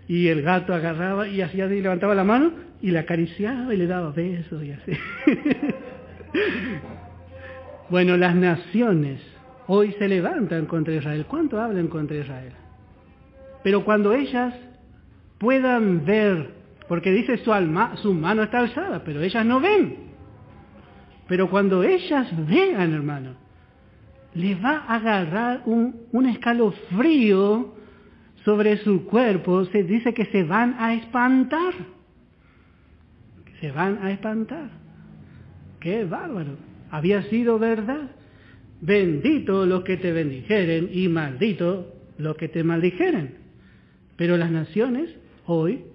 Y el gato agarraba y hacía así, levantaba la mano y le acariciaba y le daba besos y así. Bueno, las naciones hoy se levantan contra Israel. ¿Cuánto hablan contra Israel? Pero cuando ellas puedan ver, porque dice su mano está alzada, pero ellas no ven. Pero cuando ellas vean, hermano, les va a agarrar un escalofrío sobre su cuerpo. Se dice que se van a espantar. Se van a espantar. ¡Qué bárbaro! Había sido verdad. Bendito los que te bendijeren y maldito los que te maldijeren. Pero las naciones hoy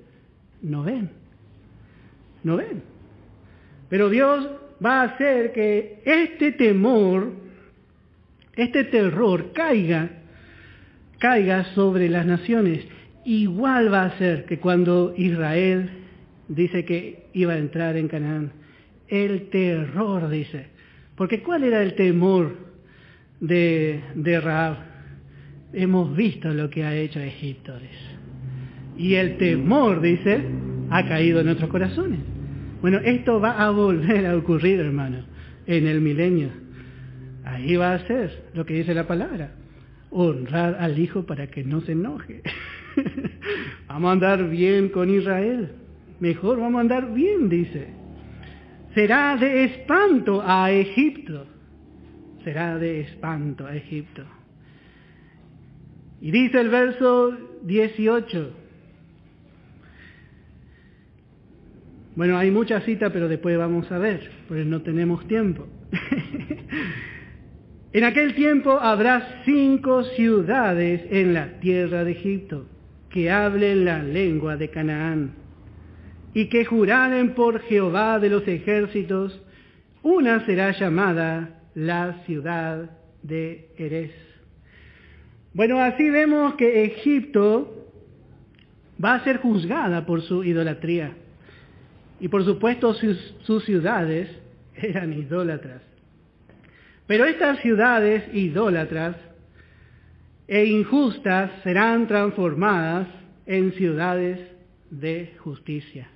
no ven. No ven. Pero Dios va a hacer que este temor, este terror caiga sobre las naciones. Igual va a ser que cuando Israel dice que iba a entrar en Canaán, el terror dice. Porque ¿cuál era el temor de Rahab? Hemos visto lo que ha hecho Egipto, dice. Y el temor, dice, ha caído en nuestros corazones. Bueno, esto va a volver a ocurrir, hermano, en el milenio. Ahí va a ser lo que dice la palabra. Honrar al Hijo para que no se enoje. Vamos a andar bien con Israel. Mejor vamos a andar bien, dice. Será de espanto a Egipto. Será de espanto a Egipto. Y dice el verso 18. Bueno, hay muchas citas, pero después vamos a ver, porque no tenemos tiempo. En aquel tiempo habrá 5 ciudades en la tierra de Egipto que hablen la lengua de Canaán y que juraren por Jehová de los ejércitos. Una será llamada la ciudad de Erez. Bueno, así vemos que Egipto va a ser juzgada por su idolatría. Y por supuesto sus ciudades eran idólatras. Pero estas ciudades idólatras e injustas serán transformadas en ciudades de justicia.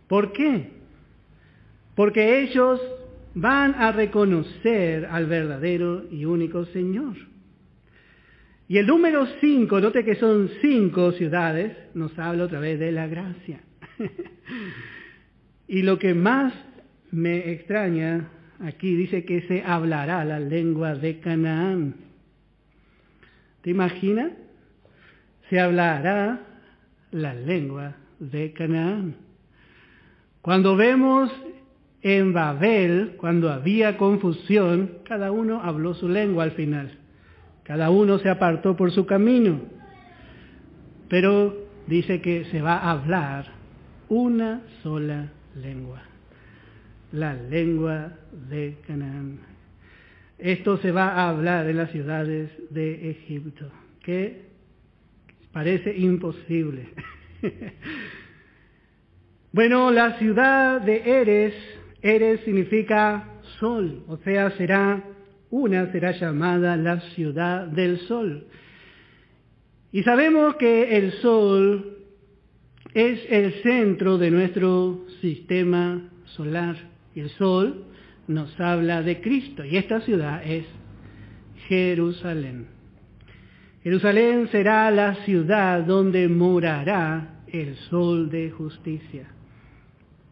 ¿Por qué? Porque ellos van a reconocer al verdadero y único Señor. Y el número 5, note que son 5 ciudades, nos habla otra vez de la gracia. Y lo que más me extraña, aquí dice que se hablará la lengua de Canaán. ¿Te imaginas? Se hablará la lengua de Canaán. Cuando vemos en Babel, cuando había confusión, cada uno habló su lengua al final. Cada uno se apartó por su camino. Pero dice que se va a hablar una sola lengua, la lengua de Canaán. Esto se va a hablar en las ciudades de Egipto, que parece imposible. Bueno, la ciudad de Erez significa sol, o sea, será llamada la ciudad del sol. Y sabemos que el sol es el centro de nuestro sistema solar. Y el sol nos habla de Cristo. Y esta ciudad es Jerusalén. Jerusalén será la ciudad donde morará el sol de justicia.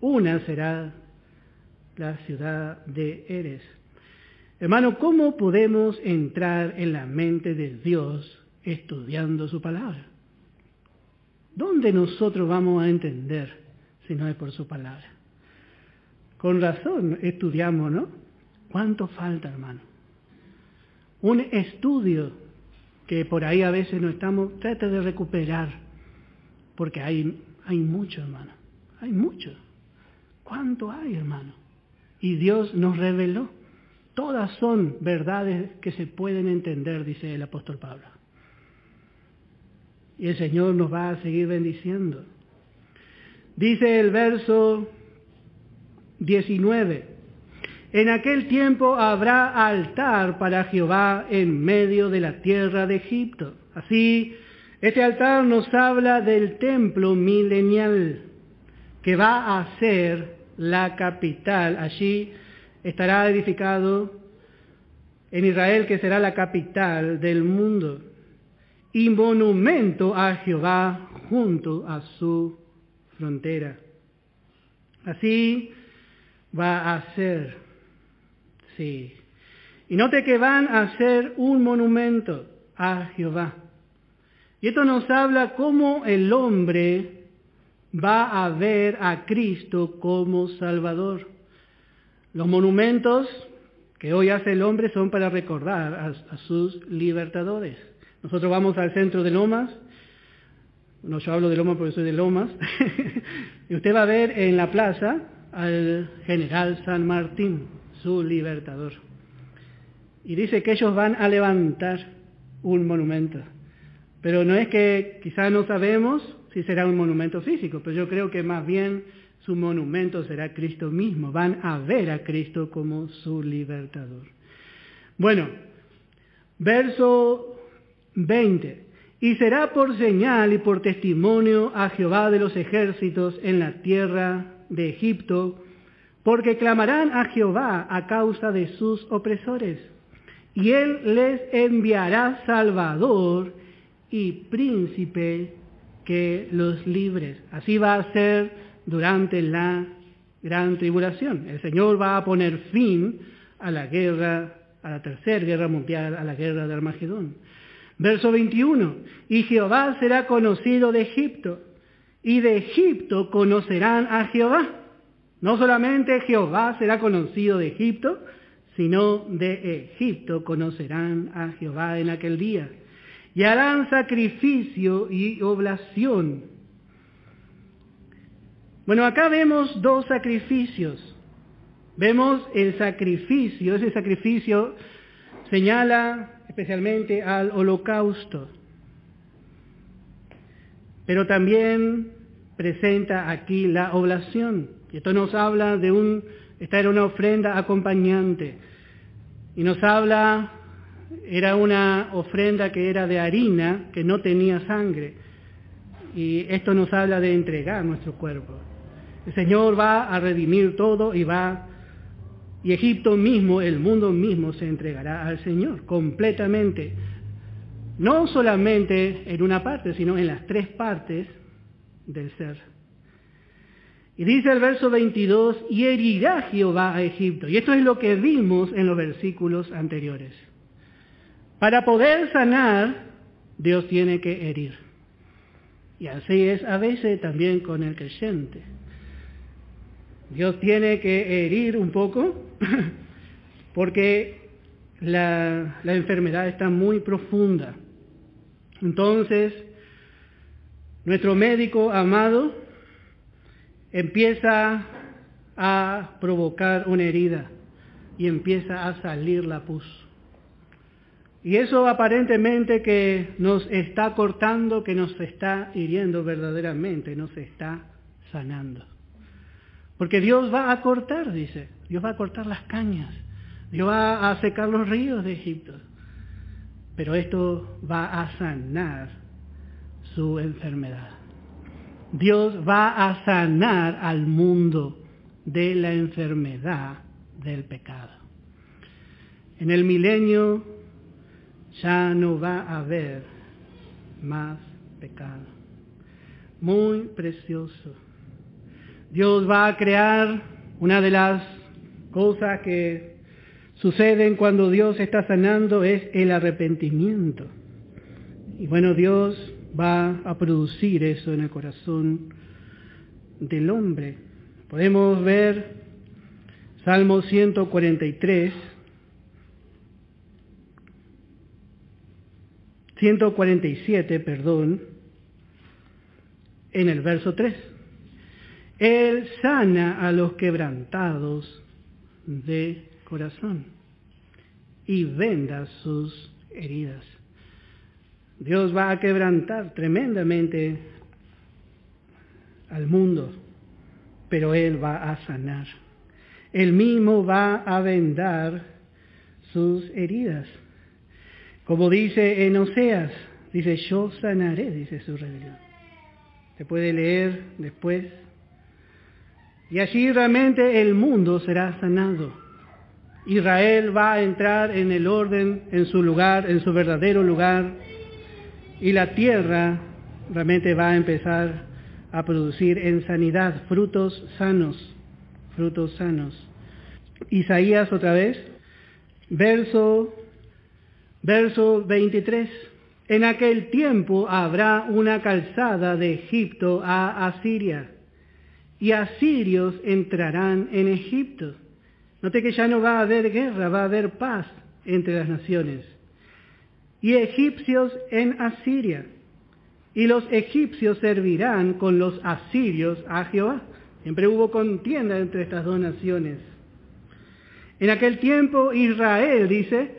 Una será la ciudad de Erez. Hermano, ¿cómo podemos entrar en la mente de Dios estudiando su palabra? ¿Dónde nosotros vamos a entender si no es por su palabra? Con razón estudiamos, ¿no? ¿Cuánto falta, hermano? Un estudio que por ahí a veces no estamos, trata de recuperar, porque hay mucho, hermano. Hay mucho. ¿Cuánto hay, hermano? Y Dios nos reveló. Todas son verdades que se pueden entender, dice el apóstol Pablo. Y el Señor nos va a seguir bendiciendo. Dice el verso 19. En aquel tiempo habrá altar para Jehová en medio de la tierra de Egipto. Así, este altar nos habla del templo milenial que va a ser la capital. Allí estará edificado en Israel, que será la capital del mundo. Y monumento a Jehová junto a su frontera. Así va a ser. Sí. Y note que van a hacer un monumento a Jehová. Y esto nos habla cómo el hombre va a ver a Cristo como Salvador. Los monumentos que hoy hace el hombre son para recordar a sus libertadores. Nosotros vamos al centro de Lomas. No, yo hablo de Lomas porque soy de Lomas. Y usted va a ver en la plaza al general San Martín, su libertador. Y dice que ellos van a levantar un monumento. Pero no es que quizás no sabemos si será un monumento físico, pero yo creo que más bien su monumento será Cristo mismo. Van a ver a Cristo como su libertador. Bueno, verso 20. Y será por señal y por testimonio a Jehová de los ejércitos en la tierra de Egipto, porque clamarán a Jehová a causa de sus opresores, y él les enviará Salvador, y príncipe que los libres. Así va a ser durante la gran tribulación. El Señor va a poner fin a la guerra, a la tercera guerra mundial, a la guerra de Armagedón. Verso 21, y Jehová será conocido de Egipto, y de Egipto conocerán a Jehová. No solamente Jehová será conocido de Egipto, sino de Egipto conocerán a Jehová en aquel día. Y harán sacrificio y oblación. Bueno, acá vemos dos sacrificios. Vemos el sacrificio, ese sacrificio señala especialmente al holocausto, pero también presenta aquí la oblación. Y esto nos habla de esta era una ofrenda acompañante, y nos habla, era una ofrenda que era de harina, que no tenía sangre, y esto nos habla de entregar nuestro cuerpo. El Señor va a redimir todo y Egipto mismo, el mundo mismo se entregará al Señor completamente. No solamente en una parte, sino en las tres partes del ser. Y dice el verso 22, y herirá Jehová a Egipto. Y esto es lo que vimos en los versículos anteriores. Para poder sanar, Dios tiene que herir. Y así es a veces también con el creyente. Dios tiene que herir un poco porque la enfermedad está muy profunda. Entonces, nuestro médico amado empieza a provocar una herida y empieza a salir la pus. Y eso aparentemente que nos está cortando, que nos está hiriendo verdaderamente, nos está sanando. Porque Dios va a cortar, dice, Dios va a cortar las cañas, Dios va a secar los ríos de Egipto. Pero esto va a sanar su enfermedad. Dios va a sanar al mundo de la enfermedad del pecado. En el milenio ya no va a haber más pecado. Muy precioso. Dios va a crear una de las cosas que suceden cuando Dios está sanando es el arrepentimiento. Y bueno, Dios va a producir eso en el corazón del hombre. Podemos ver Salmo 147, en el verso 3. Él sana a los quebrantados de corazón y venda sus heridas. Dios va a quebrantar tremendamente al mundo, pero Él va a sanar. Él mismo va a vendar sus heridas. Como dice en Oseas, dice, yo sanaré, dice su rebelión. Se puede leer después. Y allí realmente el mundo será sanado. Israel va a entrar en el orden, en su lugar, en su verdadero lugar. Y la tierra realmente va a empezar a producir en sanidad frutos sanos. Frutos sanos. Isaías otra vez, verso 23. En aquel tiempo habrá una calzada de Egipto a Asiria, y asirios entrarán en Egipto. Note que ya no va a haber guerra, va a haber paz entre las naciones. Y egipcios en Asiria, y los egipcios servirán con los asirios a Jehová. Siempre hubo contienda entre estas dos naciones. En aquel tiempo Israel, dice,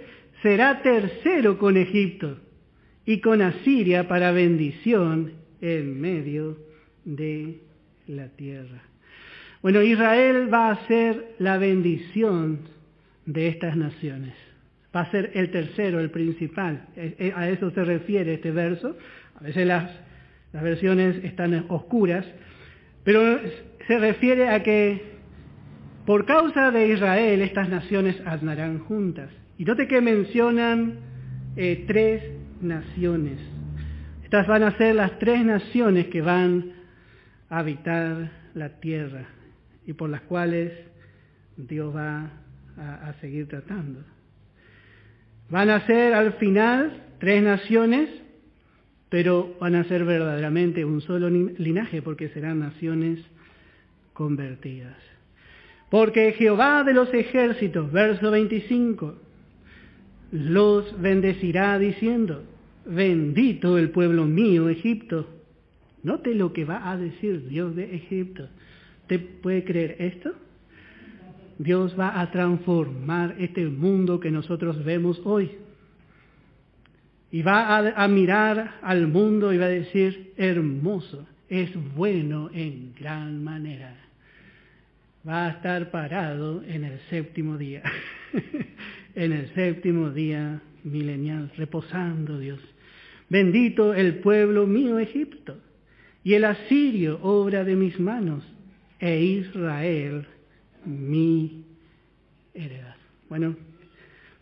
será tercero con Egipto y con Asiria para bendición en medio de la tierra. Bueno, Israel va a ser la bendición de estas naciones. Va a ser el tercero, el principal. A eso se refiere este verso. A veces las versiones están oscuras, pero se refiere a que por causa de Israel estas naciones andarán juntas. Y note que mencionan 3 naciones. Estas van a ser las 3 naciones que van a habitar la tierra y por las cuales Dios va a seguir tratando. Van a ser al final 3 naciones, pero van a ser verdaderamente un solo linaje, porque serán naciones convertidas. Porque Jehová de los ejércitos, verso 25, los bendecirá diciendo, bendito el pueblo mío, Egipto. Note lo que va a decir Dios de Egipto. ¿Usted puede creer esto? Dios va a transformar este mundo que nosotros vemos hoy. Y va a mirar al mundo y va a decir, hermoso, es bueno en gran manera. Va a estar parado en el 7º día, en el 7º día milenial, reposando Dios. Bendito el pueblo mío Egipto, y el asirio obra de mis manos, e Israel mi heredad. Bueno,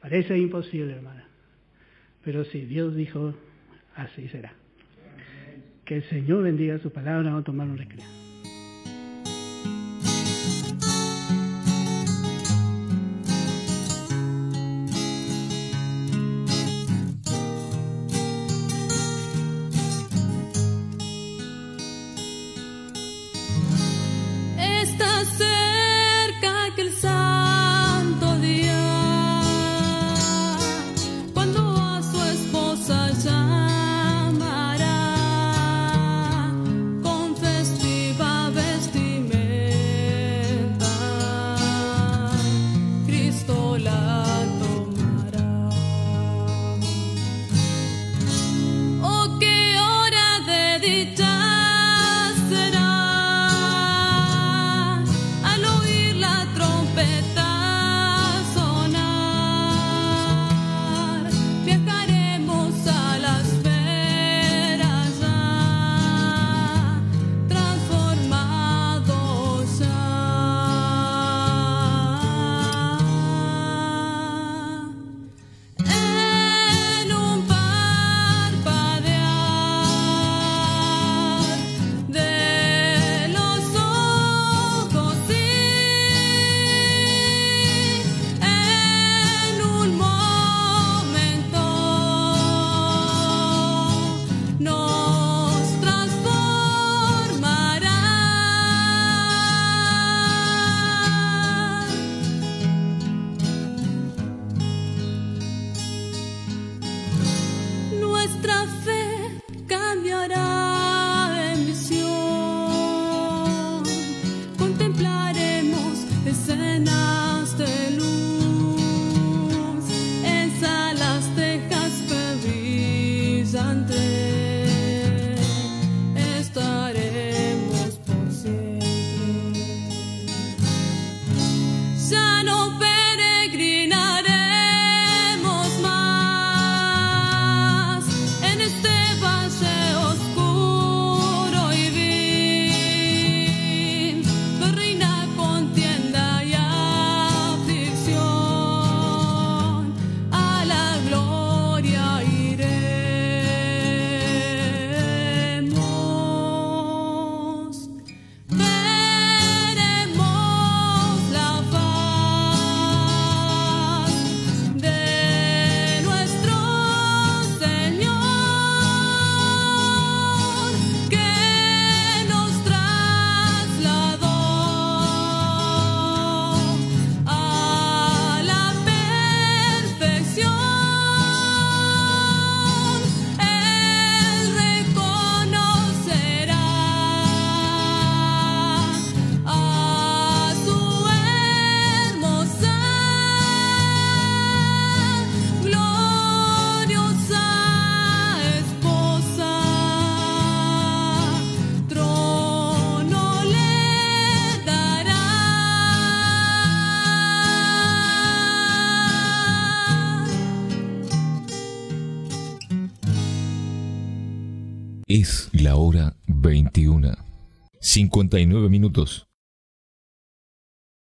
parece imposible, hermana, pero si Dios dijo, así será. Que el Señor bendiga su palabra. Vamos a tomar un recreo. Está cerca aquel santo día, cuando a su esposa llamará con festiva vestimenta, Cristo la tomará. Oh, qué hora de dicha nuestra fe cambiará en visión, contemplaremos escenas de luz en salas tejas brillantes, estaremos por siempre. Ya no peregrinaremos más en este valle oscuro y vil, que reina contienda y aflicción. A la gloria iremos, veremos la faz de nuestro Señor, que nos trasladó a la perfección. Él reconocerá a su hermosa, gloriosa esposa, trono le dará. Es la hora 21:59.